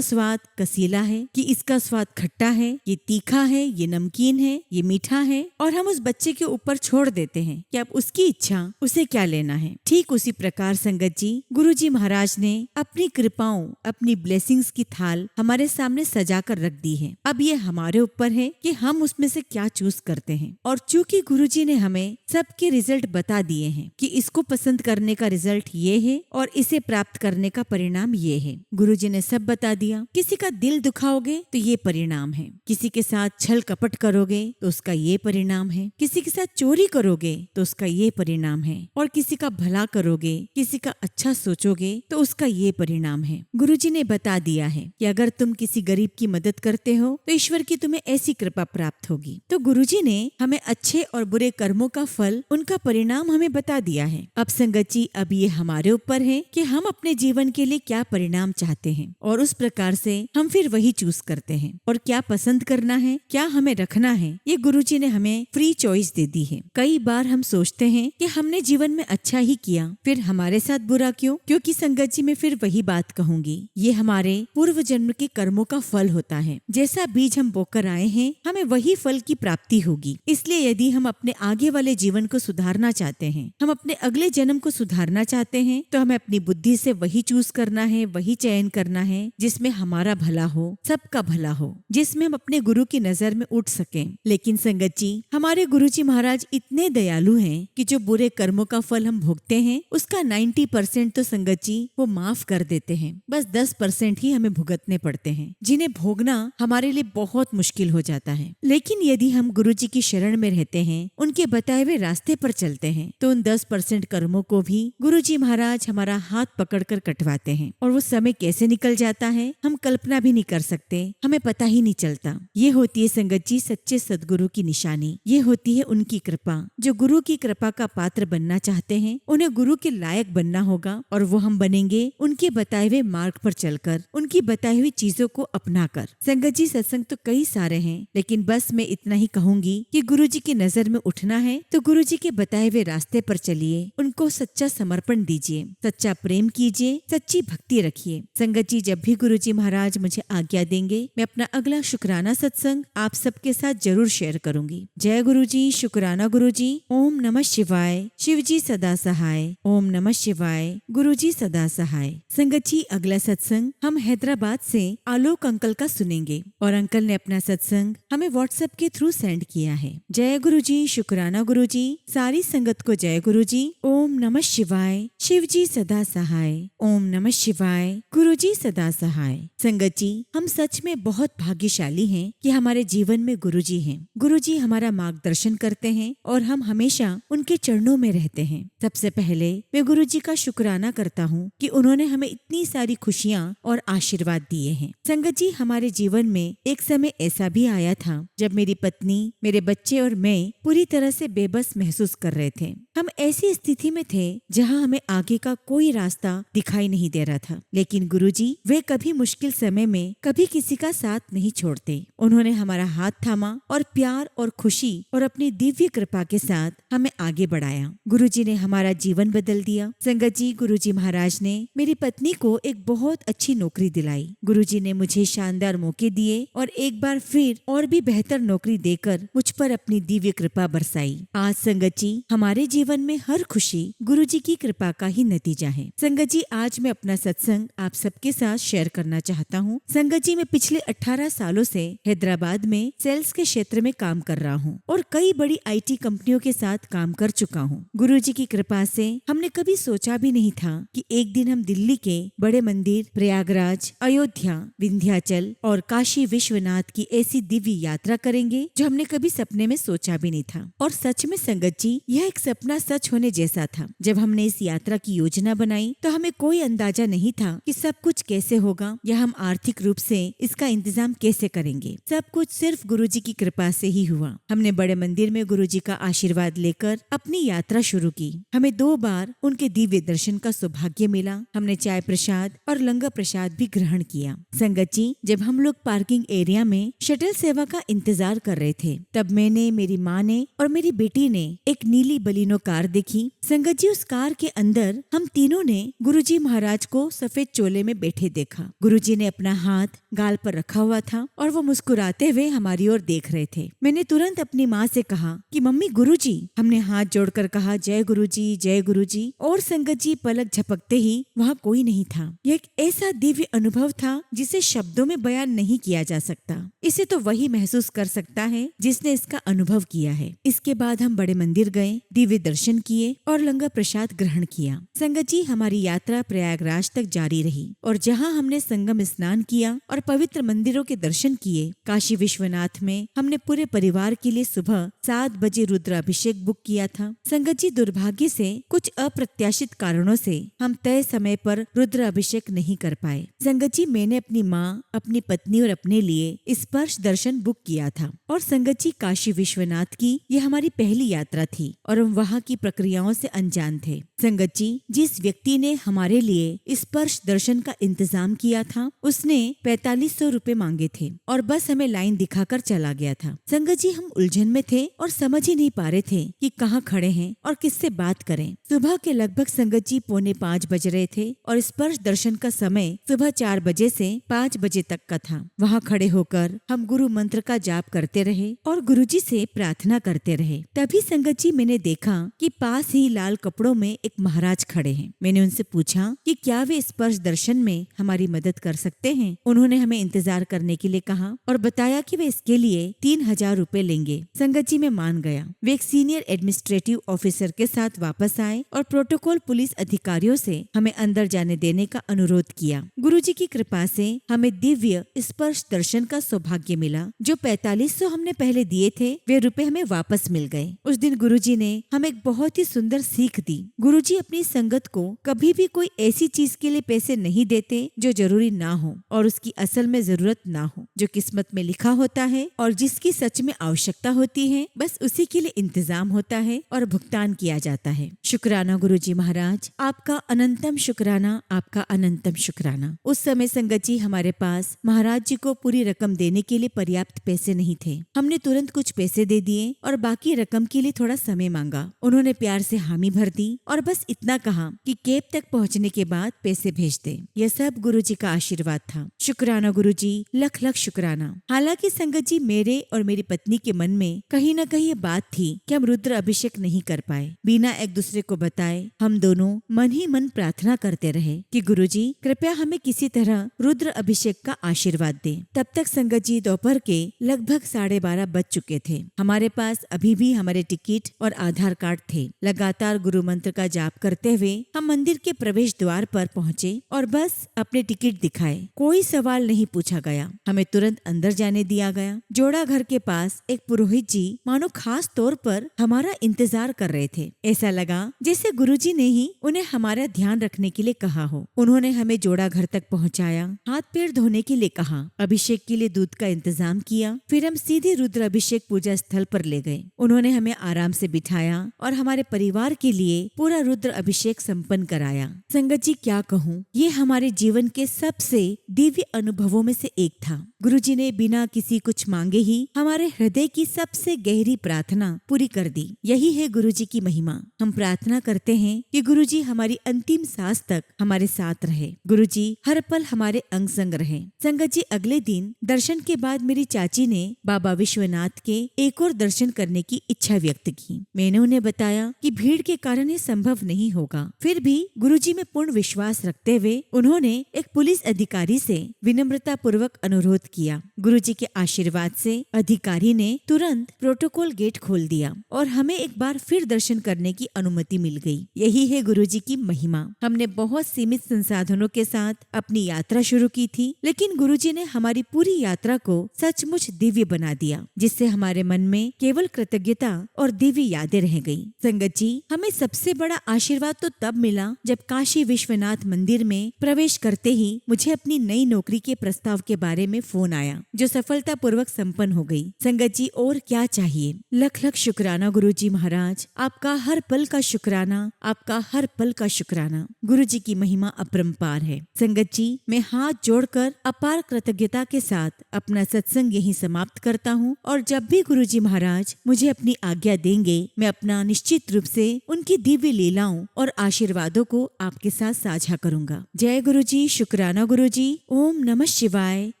स्वाद कसीला है, कि इसका स्वाद खट्टा है, ये तीखा है, ये नमकीन है, ये मीठा है, और हम उस बच्चे के ऊपर छोड़ देते हैं कि अब उसकी इच्छा, उसे क्या लेना है। ठीक उसी प्रकार संगत जी गुरुजी महाराज ने अपनी कृपाओं, अपनी ब्लेसिंग्स की थाल हमारे सामने सजा कर रख दी है। अब ये हमारे ऊपर है कि हम उसमें से क्या चूज करते हैं। और चूंकि गुरुजी ने हमें सबके रिजल्ट बता दिए हैं कि इसको पसंद करने का रिजल्ट ये है और इसे प्राप्त करने का परिणाम ये है, गुरुजी ने सब बता दिया। किसी का दिल दुखाओगे तो ये परिणाम है, किसी के साथ छल कपट करोगे तो उसका ये परिणाम है, किसी के साथ चोरी करोगे तो उसका ये परिणाम है, और किसी का भला करोगे, किसी का अच्छा सोचोगे तो उसका ये परिणाम है। गुरुजी ने बता दिया है कि अगर तुम किसी गरीब की मदद करते हो तो ईश्वर की तुम्हें ऐसी कृपा प्राप्त होगी। तो गुरुजी ने हमें अच्छे और बुरे कर्मों का फल, उनका परिणाम हमें बता दिया है। अब संगत जी अब ये हमारे ऊपर है कि हम अपने जीवन के लिए क्या परिणाम चाहते हैं, और उस प्रकार से हम फिर वही चूज करते हैं। और क्या पसंद करना है, क्या हमें रखना है, ये गुरुजी ने हमें फ्री चॉइस दे दी है। कई बार हम सोचते हैं कि हमने जीवन में अच्छा ही किया, फिर हमारे साथ बुरा क्यों? क्योंकि संगत जी मैं फिर वही बात कहूंगी, ये हमारे पूर्व जन्म के कर्मों का फल होता है। जैसा बीज हम बोकर आए हैं, हमें वही फल की प्राप्ति होगी। इसलिए यदि हम अपने आगे वाले जीवन को सुधारना चाहते हैं, हम अपने अगले जन्म को सुधारना चाहते हैं, तो हमें अपनी बुद्धि से वही चूज करना है, वही चयन करना है जिसमें हमारा भला हो, सबका भला हो, जिसमें हम अपने गुरु की नजर में उठ सकें। लेकिन संगत जी हमारे गुरुजी महाराज इतने दयालु हैं कि जो बुरे कर्मों का फल हम भोगते हैं उसका 90% तो संगत जी वो माफ कर देते हैं। बस 10% ही हमें भुगतने पड़ते हैं, जिन्हें भोगना हमारे लिए बहुत मुश्किल हो जाता है। लेकिन यदि हम गुरुजी की शरण में रहते हैं, उनके बताए हुए रास्ते पर चलते हैं, तो उन 10% कर्मों को भी गुरुजी महाराज हमारा हाथ पकड़कर कटवाते हैं। और वो समय कैसे निकल जाता है हम कल्पना भी नहीं कर सकते, हमें पता ही नहीं चलता। ये होती है संगत जी सच्चे सदगुरु की निशानी, ये होती है उनकी कृपा। जो गुरु की कृपा का पात्र बनना चाहते हैं, उन्हें गुरु के लायक बनना होगा, और वो हम बनेंगे उनके बताए हुए मार्ग पर चलकर, उनकी बताई हुई चीजों को अपनाकर। संगत जी सत्संग तो कई सारे हैं, लेकिन बस मैं इतना ही कहूंगी कि गुरुजी की नजर में उठना है तो गुरुजी के बताए हुए रास्ते पर चलिए, उनको सच्चा समर्पण दीजिए, सच्चा प्रेम कीजिए, सच्ची भक्ति रखिए। संगत जी जब भी गुरुजी महाराज मुझे आज्ञा देंगे, मैं अपना अगला शुक्राना सत्संग आप सबके साथ जरूर शेयर करूंगी। जय गुरुजी, शुक्राना गुरुजी। ओम नमः शिवाय। शिवजी सदा सहाय। ओम नमः शिवाय। गुरुजी सदा सहाय। संगत जी अगला सत्संग हम हैदराबाद से आलोक अंकल का सुनेंगे, और अंकल ने अपना सत्संग हमें व्हाट्सएप के थ्रू सेंड किया है। जय गुरुजी, शुक्राना गुरुजी। सारी संगत को जय गुरुजी। ओम नमः शिवाय। शिवजी सदा सहाय। ओम नमः शिवाय। गुरुजी सदा सहाय। संगत जी हम सच में बहुत भाग्यशाली हैं कि हमारे जीवन में गुरुजी हैं। गुरुजी हमारा मार्गदर्शन करते हैं और हम हमेशा उनके चरणों में रहते हैं। सबसे पहले मैं गुरुजी का शुक्राना करता हूँ कि उन्होंने हमें इतनी सारी खुशियाँ और आशीर्वाद दिए हैं। संगत जी हमारे जीवन में एक समय ऐसा भी आया था जब मेरी पत्नी, मेरे बच्चे और मैं पूरी तरह से बेबस महसूस कर रहे थे। हम ऐसी स्थिति में थे जहाँ हमें आगे का कोई रास्ता दिखाई नहीं दे रहा था, लेकिन गुरुजी वे कभी मुश्किल समय में कभी किसी का साथ नहीं छोड़ते। उन्होंने हमारा हाथ थामा और प्यार और खुशी और अपनी दिव्य कृपा के साथ हमें आगे बढ़ाया। गुरुजी ने हमारा जीवन बदल दिया। संगत जी गुरुजी महाराज ने मेरी पत्नी को एक बहुत अच्छी नौकरी दिलाई। गुरुजी ने मुझे शानदार मौके दिए और एक बार फिर और भी बेहतर नौकरी देकर मुझ पर अपनी दिव्य कृपा बरसाई। आज संगत जी हमारे जीवन जीवन में हर खुशी गुरु जी की कृपा का ही नतीजा है। संगत जी, आज मैं अपना सत्संग आप सबके साथ शेयर करना चाहता हूँ। संगत जी, मैं पिछले 18 सालों से हैदराबाद में सेल्स के क्षेत्र में काम कर रहा हूँ और कई बड़ी IT कंपनियों के साथ काम कर चुका हूँ। गुरु जी की कृपा से हमने कभी सोचा भी नहीं था कि एक दिन हम दिल्ली के बड़े मंदिर प्रयागराज, अयोध्या, विंध्याचल और काशी विश्वनाथ की ऐसी दिव्य यात्रा करेंगे जो हमने कभी सपने में सोचा भी नहीं था। और सच में संगत जी, यह एक सपना सच होने जैसा था। जब हमने इस यात्रा की योजना बनाई तो हमें कोई अंदाजा नहीं था कि सब कुछ कैसे होगा या हम आर्थिक रूप से इसका इंतजाम कैसे करेंगे। सब कुछ सिर्फ गुरुजी की कृपा से ही हुआ। हमने बड़े मंदिर में गुरुजी का आशीर्वाद लेकर अपनी यात्रा शुरू की। हमें 2 बार उनके दिव्य दर्शन का सौभाग्य मिला। हमने चाय प्रसाद और लंगर प्रसाद भी ग्रहण किया। संगत जी, जब हम लोग पार्किंग एरिया में शटल सेवा का इंतजार कर रहे थे, तब मैंने, मेरी माँ ने और मेरी बेटी ने एक नीली बलिनो कार देखी। संगत जी, उस कार के अंदर हम तीनों ने गुरुजी महाराज को सफेद चोले में बैठे देखा। गुरुजी ने अपना हाथ गाल पर रखा हुआ था और वो मुस्कुराते हुए हमारी ओर देख रहे थे। मैंने तुरंत अपनी माँ से कहा कि मम्मी, गुरुजी। हमने हाथ जोड़कर कहा, जय गुरुजी, जय गुरुजी। और संगत जी, पलक झपकते ही वहाँ कोई नहीं था। यह एक ऐसा दिव्य अनुभव था जिसे शब्दों में बयान नहीं किया जा सकता। इसे तो वही महसूस कर सकता है जिसने इसका अनुभव किया है। इसके बाद हम बड़े मंदिर गए, दिव्य दर्शन किए और लंगर प्रसाद ग्रहण किया। संगत जी, हमारी यात्रा प्रयागराज तक जारी रही और जहाँ हमने संगम स्नान किया और पवित्र मंदिरों के दर्शन किए, काशी विश्वनाथ में हमने पूरे परिवार के लिए सुबह 7 बजे रुद्राभिषेक बुक किया था। संगत जी, दुर्भाग्य से कुछ अप्रत्याशित कारणों से हम तय समय पर रुद्राभिषेक नहीं कर पाए। संगत जी, मैंने अपनी माँ, अपनी पत्नी और अपने लिए स्पर्श दर्शन बुक किया था। और संगत जी, काशी विश्वनाथ की यह हमारी पहली यात्रा थी और हम वहाँ की प्रक्रियाओं से अनजान थे। संगत जी, जिस व्यक्ति ने हमारे लिए स्पर्श दर्शन का इंतजाम किया था, उसने 4500 रुपए मांगे थे और बस हमें लाइन दिखाकर चला गया था। संगत जी, हम उलझन में थे और समझ ही नहीं पा रहे थे कि कहाँ खड़े हैं और किससे बात करें। सुबह के लगभग संगत जी 4:45 बज रहे थे और स्पर्श दर्शन का समय सुबह 4 बजे से 5 बजे तक का था। वहाँ खड़े होकर हम गुरु मंत्र का जाप करते रहे और गुरुजी से प्रार्थना करते रहे। तभी संगत जी, मैंने देखा कि पास ही लाल कपड़ों में एक महाराज खड़े हैं। मैंने उनसे पूछा कि क्या वे स्पर्श दर्शन में हमारी मदद कर सकते हैं। उन्होंने हमें इंतजार करने के लिए कहा और बताया कि वे इसके लिए 3000 रुपए लेंगे। संगत जी, मैं मान गया। वे एक सीनियर एडमिनिस्ट्रेटिव ऑफिसर के साथ वापस आए और प्रोटोकॉल पुलिस अधिकारियों से हमें अंदर जाने देने का अनुरोध किया। गुरुजी की कृपा से हमें दिव्य स्पर्श दर्शन का सौभाग्य मिला। जो 4500 हमने पहले दिए थे, वे रुपए हमें वापस मिल गए। उस दिन गुरुजी ने हमें एक बहुत ही सुंदर सीख दी। गुरुजी अपनी संगत को कभी भी कोई ऐसी चीज के लिए पैसे नहीं देते जो जरूरी ना हो और उसकी असल में जरूरत ना हो। जो किस्मत में लिखा होता है और जिसकी सच में आवश्यकता होती है, बस उसी के लिए इंतजाम होता है और भुगतान किया जाता है। शुक्राना गुरुजी महाराज, आपका अनंतम शुक्राना, आपका अनंतम शुक्राना। उस समय संगत जी, हमारे पास महाराज जी को पूरी रकम देने के लिए पर्याप्त पैसे नहीं थे। हमने तुरंत कुछ पैसे दे दिए और बाकी रकम के लिए थोड़ा समय मांगा। उन्होंने प्यार से हामी भर दी और बस इतना कहा कि कैब तक पहुंचने के बाद पैसे भेज दे। यह सब गुरुजी का आशीर्वाद था। शुक्राना गुरुजी, लख लख शुक्राना। हालांकि संगत जी, मेरे और मेरी पत्नी के मन में कहीं न कहीं ये बात थी कि हम रुद्र अभिषेक नहीं कर पाए। बिना एक दूसरे को बताए हम दोनों मन ही मन प्रार्थना करते रहे कि गुरुजी कृपया हमें किसी तरह रुद्र अभिषेक का आशीर्वाद दे। तब तक संगत जी, दोपहर के लगभग 12:30 बज चुके थे। हमारे पास अभी भी हमारे टिकट और आधार कार्ड थे। लगातार गुरु मंत्र का जाप करते हुए हम मंदिर के प्रवेश द्वार पर पहुँचे और बस अपने टिकट दिखाए। कोई सवाल नहीं पूछा गया। हमें तुरंत अंदर जाने दिया गया। जोड़ा घर के पास एक पुरोहित जी मानो खास तौर पर हमारा इंतजार कर रहे थे। ऐसा लगा जैसे गुरुजी ने ही उन्हें हमारा ध्यान रखने के लिए कहा हो। उन्होंने हमें जोड़ा घर तक पहुँचाया, हाथ पैर धोने के लिए कहा, अभिषेक के लिए दूध का इंतजाम किया। फिर हम सीधे रुद्र अभिषेक पूजा स्थल पर ले गए। उन्होंने हमें आराम से बिठाया और हमारे परिवार के लिए पूरा रुद्र अभिषेक संपन्न कराया। संगत जी, क्या कहूँ, ये हमारे जीवन के सबसे दिव्य अनुभवों में से एक था। गुरुजी ने बिना किसी कुछ मांगे ही हमारे हृदय की सबसे गहरी प्रार्थना पूरी कर दी। यही है गुरुजी की महिमा। हम प्रार्थना करते हैं कि गुरुजी हमारी अंतिम सांस तक हमारे साथ रहे। गुरुजी हर पल हमारे अंग संग रहे। संगत जी, अगले दिन दर्शन के बाद मेरी चाची ने बाबा विश्वनाथ के एक और दर्शन करने की इच्छा व्यक्त की। मैंने उन्हें बताया बताया कि भीड़ के कारण ये संभव नहीं होगा। फिर भी गुरुजी में पूर्ण विश्वास रखते हुए उन्होंने एक पुलिस अधिकारी से विनम्रता पूर्वक अनुरोध किया। गुरुजी के आशीर्वाद से अधिकारी ने तुरंत प्रोटोकॉल गेट खोल दिया और हमें एक बार फिर दर्शन करने की अनुमति मिल गई। यही है गुरुजी की महिमा। हमने बहुत सीमित संसाधनों के साथ अपनी यात्रा शुरू की थी, लेकिन गुरुजी ने हमारी पूरी यात्रा को सचमुच दिव्य बना दिया, जिससे हमारे मन में केवल कृतज्ञता और दिव्य यादें रह गई। संगत जी, हमें सबसे बड़ा आशीर्वाद तो तब मिला जब काशी विश्वनाथ मंदिर में प्रवेश करते ही मुझे अपनी नई नौकरी के प्रस्ताव के बारे में फोन आया, जो सफलतापूर्वक संपन्न हो गई। संगत जी, और क्या चाहिए। लख लख शुक्राना गुरुजी महाराज, आपका हर पल का शुक्राना, आपका हर पल का शुक्राना। गुरुजी की महिमा अपरंपार है। संगत जी, मैं हाथ जोड़कर अपार कृतज्ञता के साथ अपना सत्संग यहीं समाप्त करता हूँ और जब भी गुरुजी महाराज मुझे अपनी आज्ञा देंगे, मैं अपना निश्चित रूप से उनकी दिव्य लीलाओं और आशीर्वादों को आपके साथ साझा करूंगा। जय गुरुजी, शुक्राना गुरुजी। ओम नमः शिवाय।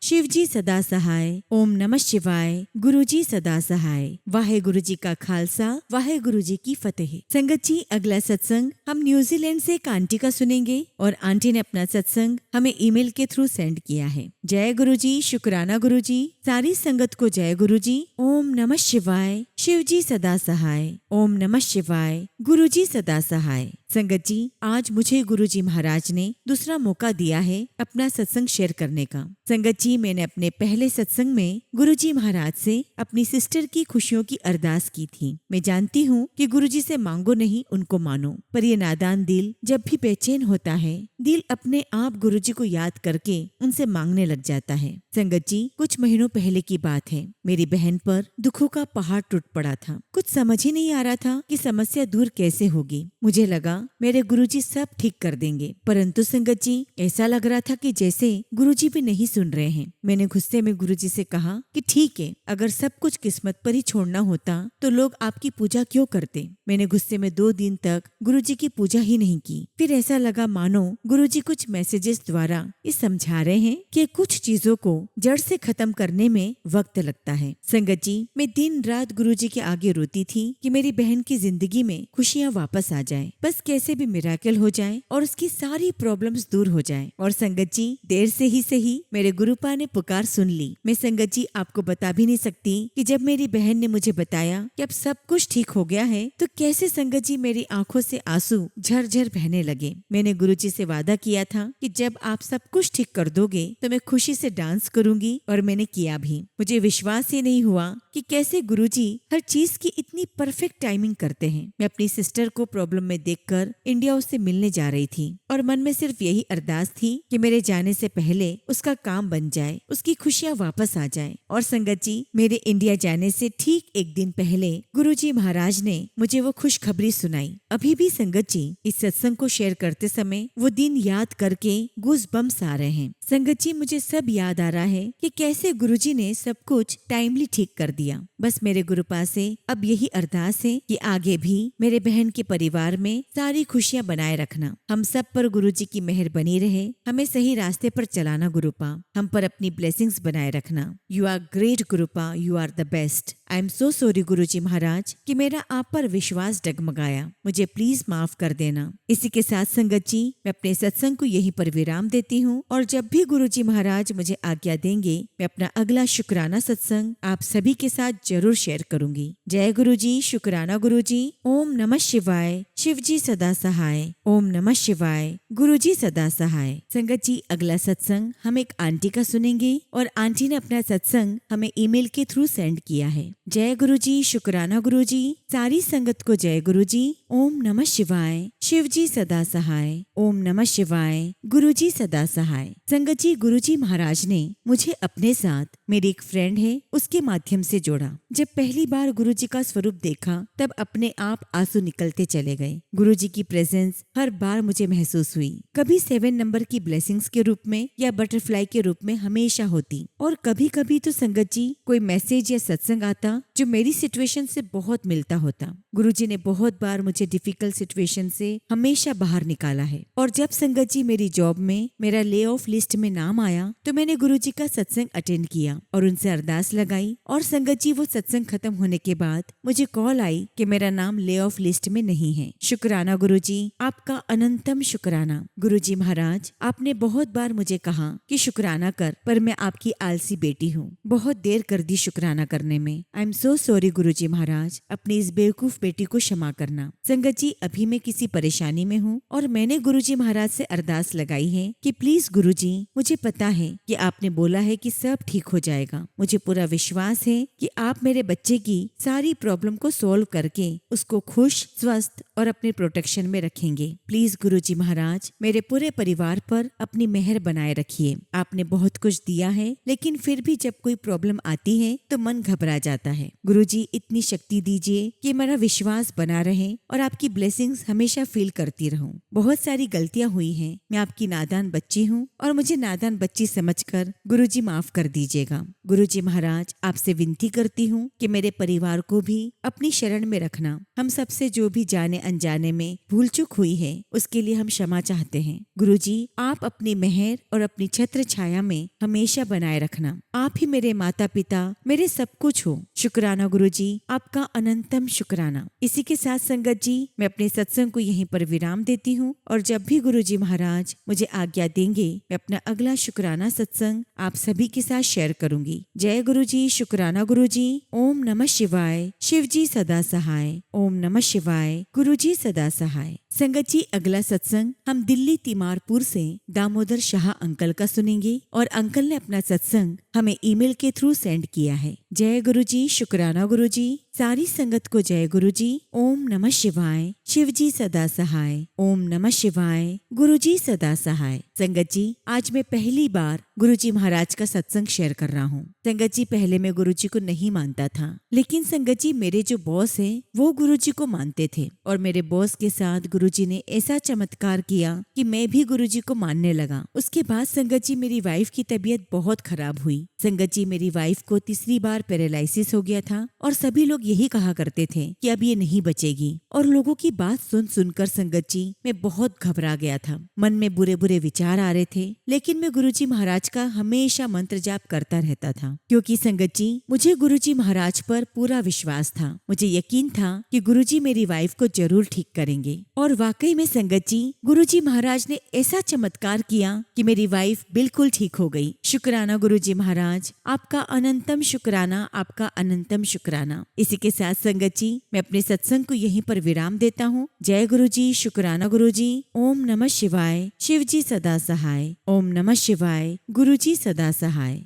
शिव जी सदा सहाय। ओम नमः शिवाय। गुरुजी सदा सहाय। वाहे गुरुजी का खालसा, वाहे गुरुजी की फतेह। संगत जी, अगला सत्संग हम न्यूजीलैंड से एक आंटी का सुनेंगे और आंटी ने अपना सत्संग हमें ईमेल के थ्रू सेंड किया है। जय गुरुजी, शुक्राना गुरुजी। सारी संगत को जय गुरुजी। ओम नमः शिवाय। शिव जी सदा सहाय। ओम नमः शिवाय। गुरुजी सदा सहाय। संगत जी, आज मुझे गुरुजी महाराज ने दूसरा मौका दिया है अपना सत्संग शेयर करने का। संगत जी, मैंने अपने पहले सत्संग में गुरुजी महाराज से अपनी सिस्टर की खुशियों की अरदास की थी। मैं जानती हूँ कि गुरुजी से मांगो नहीं, उनको मानो, पर ये नादान दिल जब भी बेचैन होता है, दिल अपने आप गुरुजी को याद करके उनसे मांगने लग जाता है। संगत जी, कुछ महीनों पहले की बात है। मेरी बहन पर दुखों का पहाड़ टूट पड़ा था। कुछ समझ ही नहीं आ रहा था कि समस्या दूर कैसे होगी। मुझे लगा मेरे गुरुजी सब ठीक कर देंगे, परंतु संगत जी, ऐसा लग रहा था कि जैसे गुरुजी भी नहीं सुन रहे हैं। मैंने गुस्से में गुरुजी से कहा कि ठीक है, अगर सब कुछ किस्मत पर ही छोड़ना होता तो लोग आपकी पूजा क्यों करते। मैंने गुस्से में 2 दिन तक गुरुजी की पूजा ही नहीं की। फिर ऐसा लगा मानो गुरुजी कुछ मैसेजेस द्वारा ये समझा रहे हैं कि कुछ चीजों को जड़ से खत्म करने में वक्त लगता है। संगत जी, मैं दिन रात गुरुजी के आगे रोती थी कि मेरी बहन की जिंदगी में खुशियाँ वापस आ जाए, बस कैसे भी मिराकल हो जाए और उसकी सारी प्रॉब्लम्स दूर हो जाए। और संगत जी, देर से ही सही मेरे गुरुपा ने पुकार सुन ली। मैं संगत जी आपको बता भी नहीं सकती कि जब मेरी बहन ने मुझे बताया कि अब सब कुछ ठीक हो गया है, तो कैसे संगत जी मेरी आंखों से आंसू झरझर बहने लगे। मैंने गुरुजी से वादा किया था कि जब आप सब कुछ ठीक कर दोगे तो मैं खुशी से डांस करूंगी, और मैंने किया भी। मुझे विश्वास ही नहीं हुआ कि कैसे गुरुजी हर चीज की इतनी परफेक्ट टाइमिंग करते हैं। मैं अपनी सिस्टर को प्रॉब्लम में देखकर इंडिया उससे मिलने जा रही थी और मन में सिर्फ यही अरदास थी कि मेरे जाने से पहले उसका काम बन जाए, उसकी खुशियाँ वापस आ जाए। और संगत जी, मेरे इंडिया जाने से ठीक एक दिन पहले गुरुजी महाराज ने मुझे वो खुशखबरी सुनाई। अभी भी संगत जी, इस सत्संग को शेयर करते समय वो दिन याद करके गूज़बम्स आ रहे हैं। संगत जी, मुझे सब याद आ रहा है कि कैसे गुरुजी ने सब कुछ टाइमली ठीक कर दिया। बस मेरे गुरुपा से अब यही अरदास है कि आगे भी मेरे बहन के परिवार में सारी खुशियाँ बनाए रखना। हम सब पर गुरुजी की मेहर बनी रहे, हमें सही रास्ते पर चलाना गुरुपा, हम पर अपनी ब्लेसिंग्स बनाए रखना। यू आर ग्रेट गुरुपा, you are the best. I am so sorry गुरुजी महाराज कि मेरा आप पर विश्वास डगमगाया, मुझे प्लीज माफ कर देना। इसी के साथ संगत जी, मैं अपने सत्संग को यहीं पर विराम देती हूँ और जब भी गुरुजी महाराज मुझे आज्ञा देंगे, मैं अपना अगला शुक्राना सत्संग आप सभी के साथ जरूर शेयर करूंगी। जय गुरुजी, शुक्राना गुरुजी। ओम नमः शिवाय। शिव जी सदा सहाय। ओम नमः शिवाय। गुरुजी सदा सहाय। संगत जी, अगला सत्संग हम एक आंटी का सुनेंगे और आंटी ने अपना सत्संग हमें ईमेल के थ्रू सेंड किया है। जय गुरुजी, शुक्राना गुरुजी। सारी संगत को जय गुरुजी। ओम नमः शिवाय। शिव जी सदा सहाय। ओम नमः शिवाय। गुरुजी सदा सहाय। संगत जी, गुरुजी महाराज ने मुझे अपने साथ मेरी एक फ्रेंड है उसके माध्यम से जोड़ा। जब पहली बार गुरुजी का स्वरूप देखा तब अपने आप आंसू निकलते चले गए। गुरुजी की प्रेजेंस हर बार मुझे महसूस हुई, कभी 7 नंबर की ब्लेसिंग्स के रूप में या बटरफ्लाई के रूप में हमेशा होती, और कभी कभी तो संगत जी कोई मैसेज या सत्संग आता जो मेरी सिचुएशन से बहुत मिलता होता। गुरुजी ने बहुत बार मुझे डिफिकल्ट सिचुएशन से हमेशा बाहर निकाला है। और जब संगत जी मेरी जॉब में मेरा ले ऑफ लिस्ट में नाम आया तो मैंने गुरुजी का सत्संग अटेंड किया। और उनसे अरदास लगाई। और संगत जी वो सत्संग खत्म होने के बाद मुझे कॉल आई कि मेरा नाम ले ऑफ लिस्ट में नहीं है। शुक्राना गुरुजी, आपका अनंतम शुक्राना। गुरुजी महाराज, आपने बहुत बार मुझे कहा कि शुक्राना कर, पर मैं आपकी आलसी बेटी हूँ, बहुत देर कर दी शुक्राना करने में। आई एम सो सॉरी गुरुजी महाराज, अपनी इस बेवकूफ बेटी को क्षमा करना। संगत जी, अभी मैं किसी परेशानी में हूँ और मैंने गुरुजी महाराज से अरदास लगाई है कि प्लीज गुरुजी, मुझे पता है कि आपने बोला है कि सब ठीक हो जाएगा। मुझे पूरा विश्वास है कि आप मेरे बच्चे की सारी प्रॉब्लम को सॉल्व करके उसको खुश, स्वस्थ और अपने प्रोटेक्शन में रखेंगे। प्लीज गुरुजी महाराज, मेरे पूरे परिवार पर अपनी मेहर बनाए रखिए। आपने बहुत कुछ दिया है, लेकिन फिर भी जब कोई प्रॉब्लम आती है तो मन घबरा जाता है। गुरुजी, इतनी शक्ति दीजिए कि मेरा विश्वास बना रहे और आपकी ब्लेसिंग्स हमेशा फील करती रहूं। बहुत सारी गलतियां हुई हैं, मैं आपकी नादान बच्ची हूं और मुझे नादान बच्ची समझकर गुरुजी माफ कर दीजिएगा। गुरुजी महाराज, आपसे विनती करती हूँ कि मेरे परिवार को भी अपनी शरण में रखना। हम सबसे जो भी जाने अनजाने में भूल चूक हुई है उसके लिए हम क्षमा चाहते हैं। गुरुजी, आप अपनी मेहर और अपनी छत्र छाया में हमेशा बनाए रखना। आप ही मेरे माता पिता, मेरे सब कुछ हो। शुक्राना गुरुजी, आपका अनंतम शुक्राना। इसी के साथ संगत जी, मैं अपने सत्संग को यहीं पर विराम देती हूँ और जब भी गुरुजी महाराज मुझे आज्ञा देंगे, मैं अपना अगला शुक्राना सत्संग आप सभी के साथ शेयर करूंगी। जय गुरुजी, शुक्राना गुरुजी। ओम नमः शिवाय। शिव जी सदा सहाय। ओम नमः शिवाय। गुरुजी सदा सहाय। संगत जी, अगला सत्संग हम दिल्ली तिमारपुर से दामोदर शाह अंकल का सुनेंगे और अंकल ने अपना सत्संग हमें ईमेल के थ्रू सेंड किया है। जय गुरुजी, शुक्राना गुरुजी। सारी संगत को जय गुरुजी। ओम नमः शिवाय। शिव जी सदा सहाय। ओम नमः शिवाय। गुरुजी सदा सहाय। संगत जी, आज मैं पहली बार गुरुजी महाराज का सत्संग शेयर कर रहा हूँ। संगत जी, पहले मैं गुरुजी को नहीं मानता था, लेकिन संगत जी मेरे जो बॉस है वो गुरुजी को मानते थे और मेरे बॉस के साथ गुरुजी ने ऐसा चमत्कार किया कि मैं भी गुरुजी को मानने लगा। उसके बाद संगत जी मेरी वाइफ की तबीयत बहुत खराब हुई। संगत जी, मेरी वाइफ को तीसरी बार पैरालिसिस हो गया था और सभी लोग यही कहा करते थे कि अब ये नहीं बचेगी। और लोगों की बात सुन सुनकर संगत जी मैं बहुत घबरा गया था। मन में बुरे बुरे विचार आ रहे थे, लेकिन मैं गुरुजी महाराज का हमेशा मंत्र जाप करता रहता था, क्योंकि संगत जी मुझे गुरुजी महाराज पर पूरा विश्वास था। मुझे यकीन था कि गुरुजी मेरी वाइफ को जरूर ठीक करेंगे। और वाकई में संगत जी, गुरुजी महाराज ने ऐसा चमत्कार किया कि मेरी वाइफ बिल्कुल ठीक हो गई। शुक्राना गुरुजी महाराज, आपका अनंतम शुक्राना, आपका अनंतम शुक्राना। इसी के साथ संगत जी मैं अपने सत्संग को यहीं पर विराम देता हूँ। जय गुरुजी, शुक्राना गुरुजी। ओम नमः शिवाय। शिव जी सदा सहाय। ओम नमः शिवाय। गुरुजी सदा सहाय।